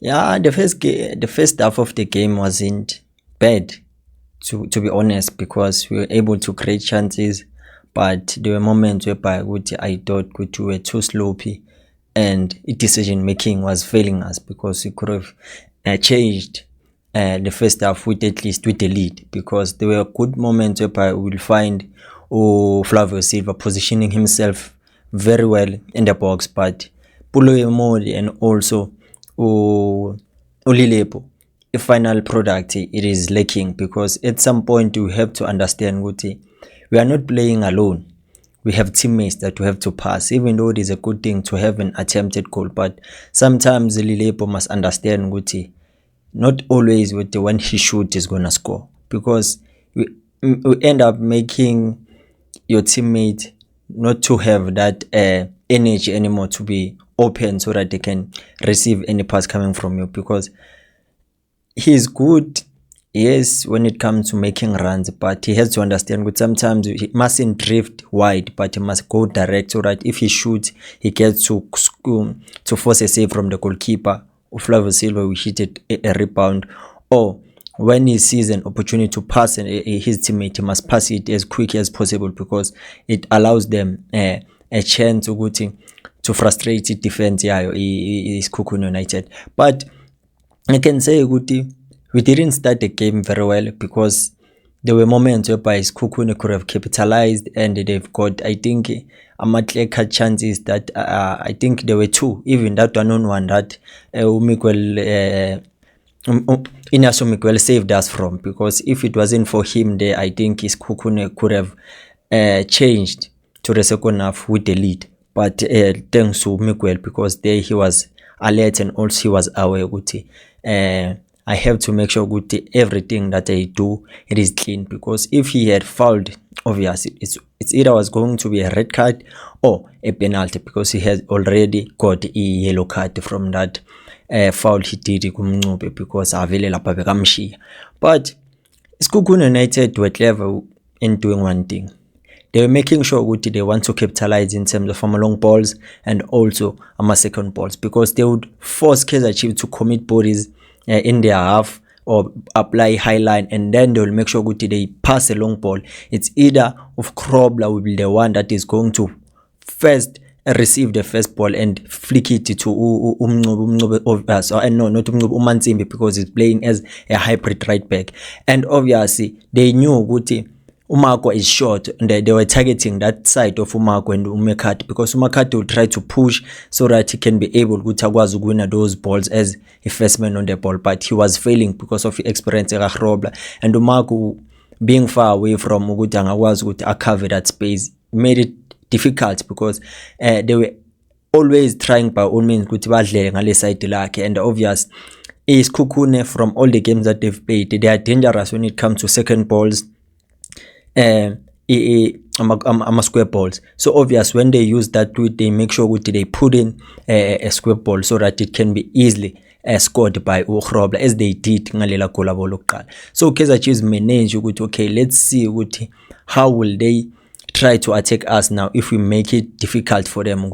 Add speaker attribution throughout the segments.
Speaker 1: Yeah, the first half of the game wasn't bad, to be honest, because we were able to create chances, but there were moments whereby which I thought which we were too sloppy, and decision making was failing us because we could have changed the first half with at least with the lead, because there were good moments whereby we'll find Flavio Silva positioning himself very well in the box, but Pulo Emori and also Olilepo, the final product it is lacking, because at some point you have to understand Guti, we are not playing alone. We have teammates that we have to pass, even though it is a good thing to have an attempted goal. But sometimes Lilepo must understand Guti, not always with the when he shoot is gonna score, because we end up making your teammate not to have that energy anymore to be open so that they can receive any pass coming from you, because he's good, yes, when it comes to making runs, but he has to understand that sometimes he mustn't drift wide, but he must go direct so that if he shoots, he gets to force a save from the goalkeeper. Flavio Silva will hit it a rebound, or when he sees an opportunity to pass his teammate, he must pass it as quick as possible, because it allows them a chance to frustrate the defense yayo iSikhukhune United. But I can say Guti, we didn't start the game very well, because there were moments whereby Isikhukhune could have capitalized, and they've got, I think, a clear chances that I think there were two, even that one that Inaso Miguel saved us from, because if it wasn't for him there, I think Isikhukhune could have changed to the second half with the lead. But thanks to Miguel, because there he was alert, and also he was aware Guti. I have to make sure Guti everything that I do it is clean, because if he had fouled, obviously it's either was going to be a red card or a penalty, because he has already got a yellow card from that foul he did kumncube, because avele lapha bekamshiya. But Isikhukhune United were clever in doing one thing. They were making sure they want to capitalize in terms of long balls and also second balls, because they would force Kaizer Chiefs to commit bodies in their half or apply high line, and then they will make sure they pass a long ball. It's either of Krobler will be the one that is going to first receive the first ball and flick it to Umantsimbi, because he's playing as a hybrid right back. And obviously they knew Umarko is short, and they were targeting that side of Umarko and Umekati, because Umekati will try to push so that he can be able to win those balls as a first man on the ball, but he was failing because of the experience of Robla, and Umarko being far away from Ugutanga was cover that space made it difficult, because they were always trying by all means to badle ngale side lakhe. And obvious is Kukune, from all the games that they've played, they are dangerous when it comes to second balls, square balls. So obvious when they use that tweet, they make sure they put in a square ball so that it can be easily scored by Ukhrobla, as they did ngalela goal loqala. So Kaizer Chiefs manage okay, let's see how will they try to attack us now if we make it difficult for them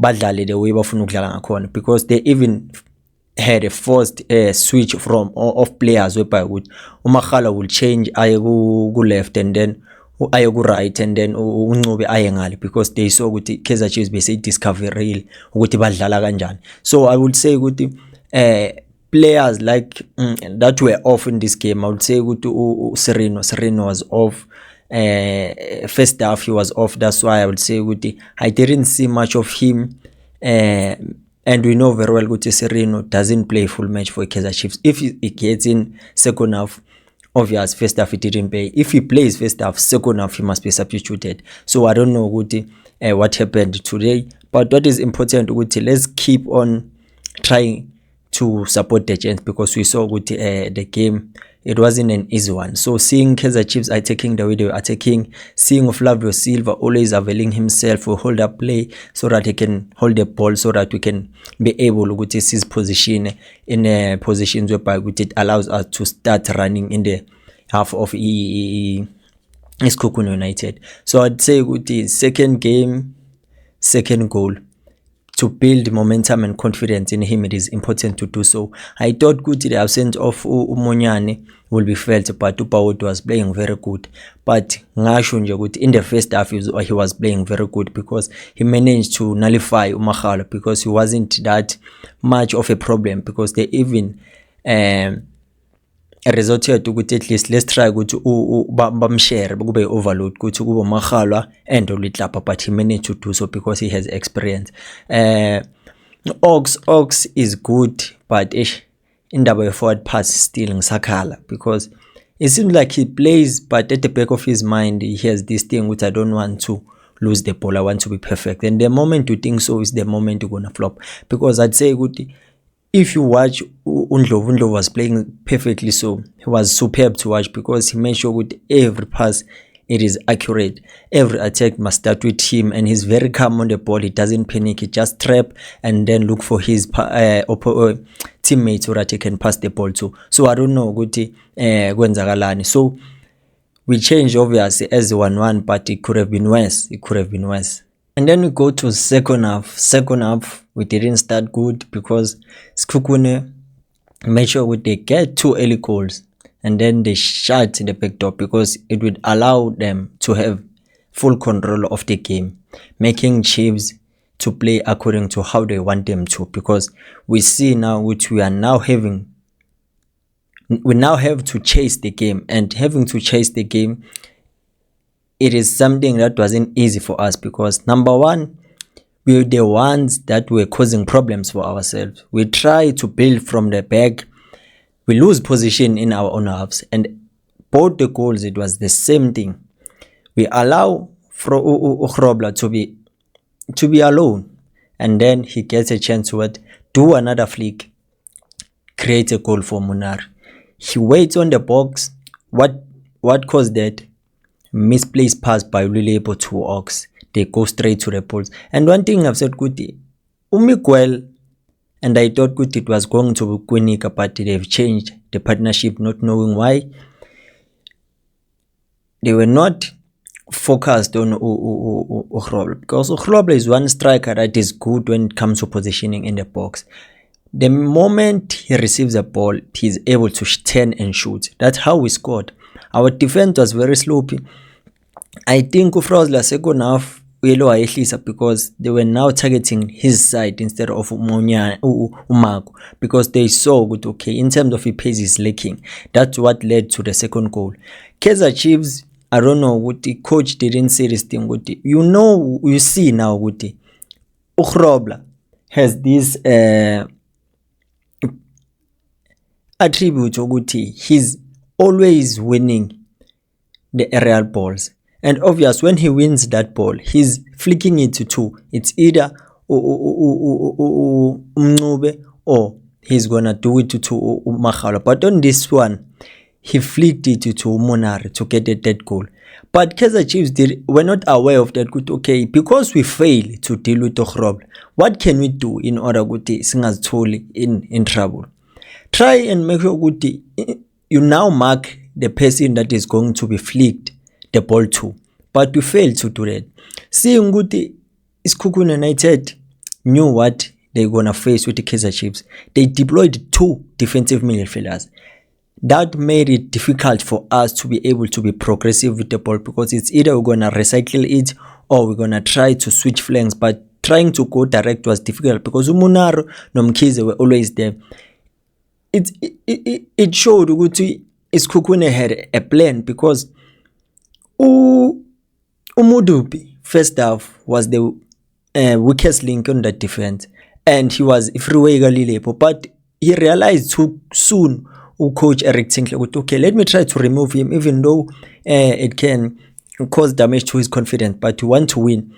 Speaker 1: badlale the way bafuna ukudlala ngakhona, because they even had a forced switch from of players whereby uMakhala will change aye ku left, and then aye ku right, and then uNcube aye ngale, because they saw ukuthi Kaizer Chiefs bese discovery ukuthi badlala kanjani. So I would say ukuthi players like that were off in this game, I would say ukuthi Sereno was off. First half he was off, that's why I would say I didn't see much of him, and we know very well Sereno doesn't play full match for Kaizer Chiefs. If he gets in second half, obvious first half he didn't play. If he plays first half, second half he must be substituted. So I don't know what happened today, but what is important let's keep on trying to support the Giants, because we saw the game, it wasn't an easy one. So seeing Kaizer Chiefs attacking the way they were attacking, seeing Flavio Silva always availing himself for hold up play so that he can hold the ball, so that we can be able to see his position in positions whereby it allows us to start running in the half of Isikhukhune United. So I'd say second game, second goal, to build momentum and confidence in him, it is important to do so. I thought good the absence of Monyane will be felt, but Upawot was playing very good. But ngasho nje ukuthi in the first half he was playing very good because he managed to nullify uMagalo because he wasn't that much of a problem, because they even resorted ukuthi at least let's try ukuthi bamshare kube overload ukuthi kube uMagalo and uLitlapa, but he managed to do so because he has experience. Ox is good, but indaba ye forward pass still ngisakhala, because it seems like he plays, but at the back of his mind he has this thing which I don't want to lose the ball, I want to be perfect, and the moment you think so is the moment you're gonna flop. Because I'd say good, if you watch Undlovu was playing perfectly, so he was superb to watch because he made sure with every pass it is accurate, every attack must start with him, and he's very calm on the ball. He doesn't panic, he just trap and then look for his teammates so that he can pass the ball to. So I don't know ukuthi kwenzakalani. So we changed obviously as 1-1, but it could have been worse. And then we go to second half. We didn't start good because Sekhukhune made sure they get 2 early goals and then they shut the back door, because it would allow them to have full control of the game, making Chiefs to play according to how they want them to. Because we see now which we now have to chase the game, and having to chase the game, it is something that wasn't easy for us, because number one, we were the ones that were causing problems for ourselves. We try to build from the back, we lose position in our own halves, and both the goals it was the same thing. We allow Ukhrobla to be alone, and then he gets a chance to do another flick, create a goal for Munari. He waits on the box. What caused that? Misplaced pass by Lulebo to Ox. They go straight to the poles. And one thing I've said, Kuti, Miguel, and I thought Kuti it was going to be Kwinika, but they've changed the partnership, not knowing why. They were not focused on Ukhrobla, because Ukhrobla is one striker that is good when it comes to positioning in the box. The moment he receives a ball, he's able to turn and shoot. That's how we scored. Our defense was very sloppy. I think Ufrozla second half because they were now targeting his side instead of Umago, because they saw good, okay, in terms of his pace is lacking. That's what led to the second goal. Kaizer Chiefs, I don't know what the coach didn't say this thing. You see now what Ukhrobla has this attribute ukuthi he's always winning the aerial balls, and obvious when he wins that ball he's flicking it to 2. It's either Mncube or he's gonna do it to Magalo, but on this one he flicked it to Munari to get a dead goal. But Kaizer Chiefs were not aware of that. Good, okay, because we fail to deal with Ukhrobla, what can we do in order to singazitholi in trouble? Try and make sure good you now mark the person that is going to be flicked the ball to, but we failed to do that. Seeing good Sekhukhune United knew what they're gonna face with the Kaizer Chiefs. They deployed 2 defensive midfielders. That made it difficult for us to be able to be progressive with the ball, because it's either we're gonna recycle it or we're gonna try to switch flanks, but trying to go direct was difficult because Munari and Mkhize were always there. It showed ukuthi Sekhukhune had a plan, because Umudupi first half was the weakest link on that defense, and he was freeway Lilebo, but he realized too soon coach Eric Tinkler would, okay, let me try to remove him, even though it can cause damage to his confidence, but you want to win.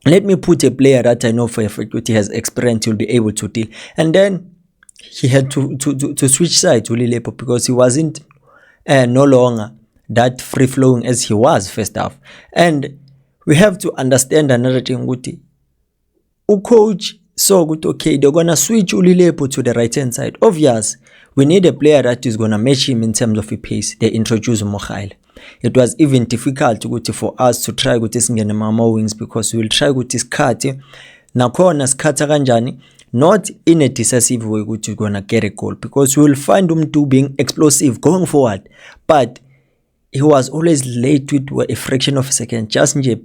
Speaker 1: Let me put a player that I know for a fact he has experience, he'll be able to deal. And then he had to switch sides to Lilebo, because he wasn't no longer that free flowing as he was first half. And we have to understand another thing, Guti. Coach saw good, okay, they're gonna switch Lilebo to the right hand side. Obvious, we need a player that is gonna match him in terms of the pace. They introduced Moghaile. It was even difficult for us to try with this Mama wings, because we will try with this cut nakhona sikhatha kanjani, not in a decisive way ukuthi you're gonna get a goal, because you will find umuntu being explosive going forward, but he was always late with a fraction of a second. Just nje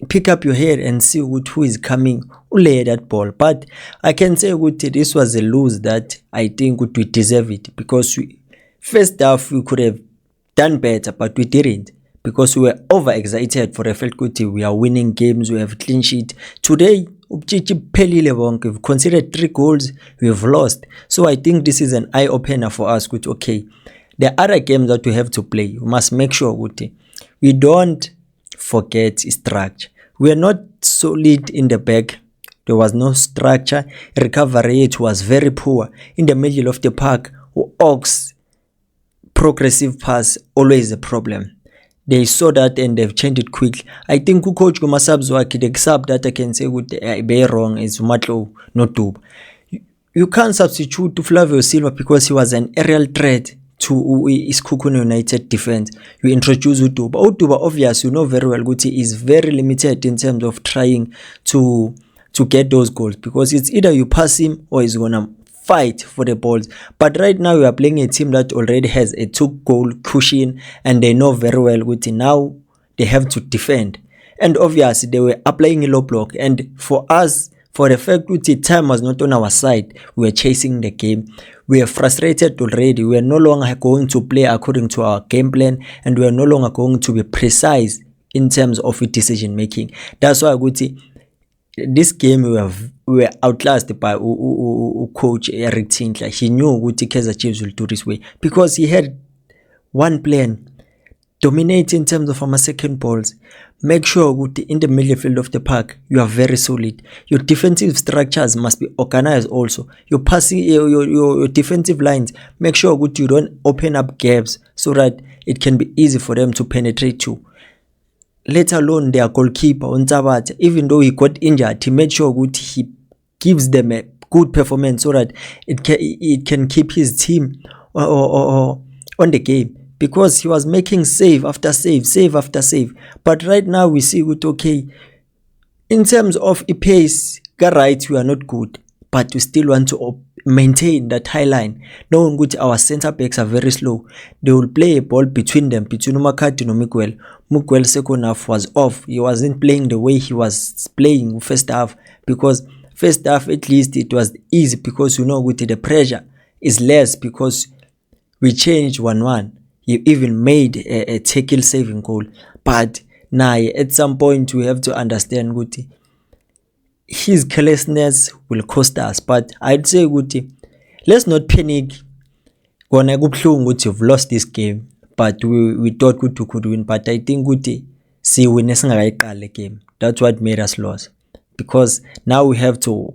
Speaker 1: pick up your head and see who is coming, lay that ball. But I can say this was a lose that I think we deserve it, because first half we could have done better, but we didn't, because we were overexcited for the fact that we are winning games, we have clean sheet. Today we've considered 3 goals, we've lost. So I think this is an eye opener for us. Okay, the other games that we have to play, we must make sure we don't forget structure. We are not solid in the back. There was no structure. Recovery rate was very poor in the middle of the park. Ox progressive pass always a problem. They saw that and they've changed it quickly. I think coach Kumasabs waki, the sub that I can say be wrong is Matlo, not Duba. You can't substitute to Flavio Silva because he was an aerial threat to Isikhukhune United defense. You introduce Uduba. Uduba, obviously, you know very well Guti is very limited in terms of trying to get those goals, because it's either you pass him or he's gonna fight for the balls. But right now we are playing a team that already has a 2-goal cushion, and they know very well Guti now they have to defend. And obviously they were applying a low block, and for us, for the fact that time was not on our side, we were chasing the game. We are frustrated already. We are no longer going to play according to our game plan, and we are no longer going to be precise in terms of decision making. That's why I would say this game we were outclassed by coach Eric Tindler. He knew Guti Kaizer Chiefs will do this way, because he had one plan: dominate in terms of our second balls. Make sure in the middle field of the park you are very solid. Your defensive structures must be organized also. Your passing, your defensive lines, make sure you don't open up gaps so that it can be easy for them to penetrate you. Let alone their goalkeeper Ntabate, even though he got injured, he made sure he gives them a good performance so that it can keep his team or on the game, because he was making save after save. But right now we see okay, in terms of pace, right, we are not good, but we still want to maintain that high line, knowing that our center backs are very slow. They will play a ball between Umakati and Miguel. Miguel second half was off. He wasn't playing the way he was playing first half, because first half at least it was easy, because with the pressure is less, because we changed 1-1. He even made a tackle saving goal. But now at some point we have to understand Guti, his carelessness will cost us. But I'd say Guti, let's not panic. You've lost this game, but we thought Guti could win. But I think Guti, see, we the game. That's what made us lose, because now we have to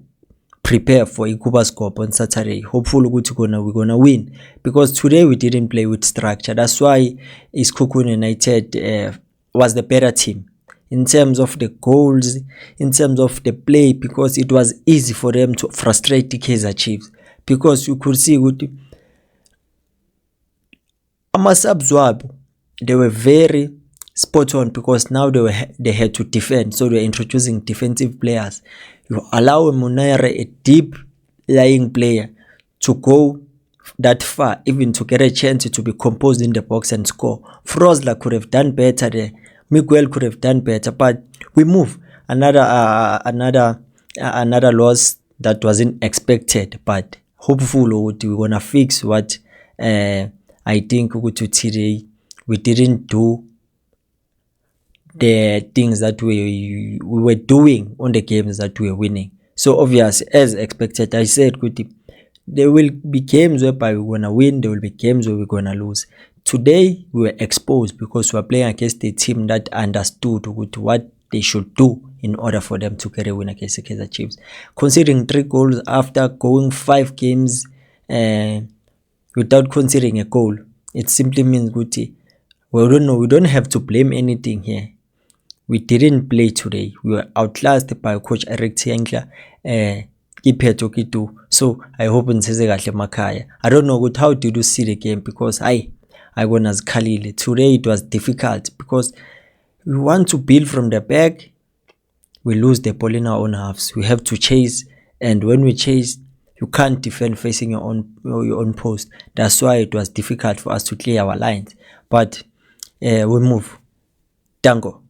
Speaker 1: prepare for Ikuba Scope on Saturday. Hopefully we're gonna win, because today we didn't play with structure. That's why Isikhukhune United was the better team in terms of the goals, in terms of the play, because it was easy for them to frustrate the Kaizer Chiefs, because you could see Amasabzwabo, they were very spot on, because now they had to defend, so they were introducing defensive players. You allow Munere, a deep lying player, to go that far, even to get a chance to be composed in the box and score. Frosler could have done better there. Miguel could have done better, but we move. Another loss that wasn't expected, but hopefully we're gonna fix what I think today we didn't do the things that we were doing on the games that we were winning. So obviously, as expected, I said there will be games whereby we're gonna win, there will be games where we're gonna lose. Today we were exposed because we were playing against a team that understood what they should do in order for them to get a win against the Kaizer Chiefs. Considering 3 goals after going 5 games without considering a goal, it simply means we don't have to blame anything here. We didn't play today. We were outclassed by Coach Eric Tindler. So I hope Makaya. I don't know how did you see the game, because I won as Khalil. Today it was difficult because we want to build from the back. we lose the ball in our own halves. We have to chase, and when we chase, you can't defend facing your own post. That's why it was difficult for us to clear our lines. But we move. Tango.